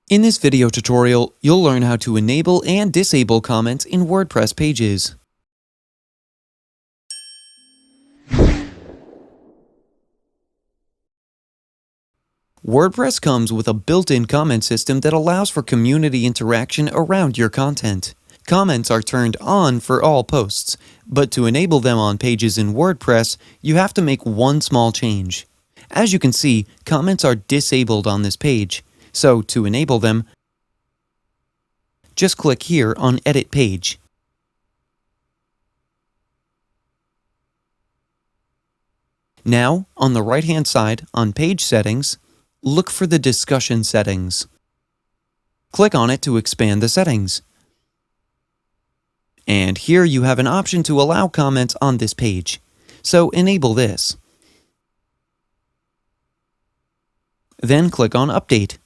In this video tutorial, you'll learn how to enable and disable comments in WordPress pages. WordPress comes with a built-in comment system that allows for community interaction around your content. Comments are turned on for all posts, but to enable them on pages in WordPress, you have to make one small change. As you can see, comments are disabled on this page, so to enable them, just click here on Edit Page. Now, on the right-hand side, on Page Settings, look for the Discussion Settings. Click on it to expand the settings. And here you have an option to allow comments on this page. So enable this. Then click on Update.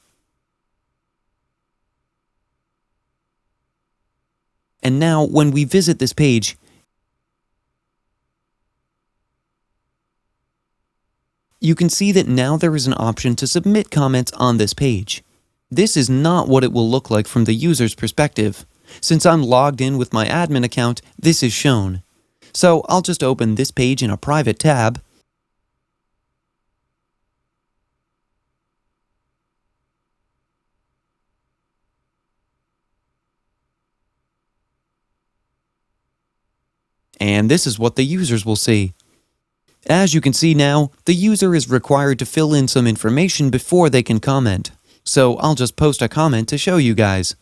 And now, when we visit this page, you can see that now there is an option to submit comments on this page. This is not what it will look like from the user's perspective. Since I'm logged in with my admin account, this is shown. So I'll just open this page in a private tab. And this is what the users will see. As you can see now, the user is required to fill in some information before they can comment. So I'll just post a comment to show you guys.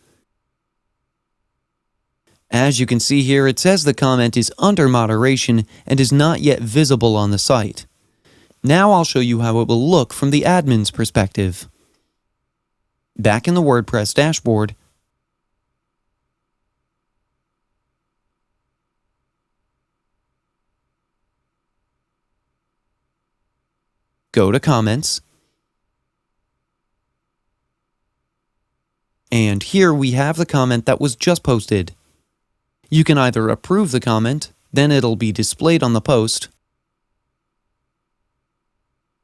As you can see here, it says the comment is under moderation and is not yet visible on the site. Now I'll show you how it will look from the admin's perspective. Back in the WordPress dashboard, go to Comments, and here we have the comment that was just posted. You can either approve the comment, then it'll be displayed on the post,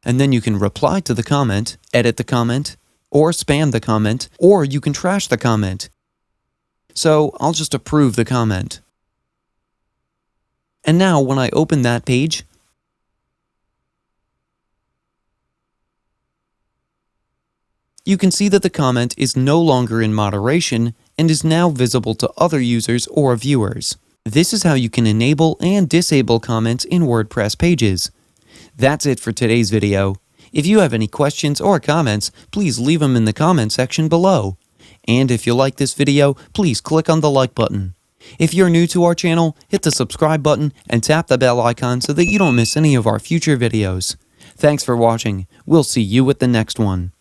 and then you can reply to the comment, edit the comment, or spam the comment, or you can trash the comment. So I'll just approve the comment. And now when I open that page, you can see that the comment is no longer in moderation and is now visible to other users or viewers. This is how you can enable and disable comments in WordPress pages. That's it for today's video. If you have any questions or comments, please leave them in the comment section below. And if you like this video, please click on the like button. If you're new to our channel, hit the subscribe button and tap the bell icon so that you don't miss any of our future videos. Thanks for watching. We'll see you at the next one.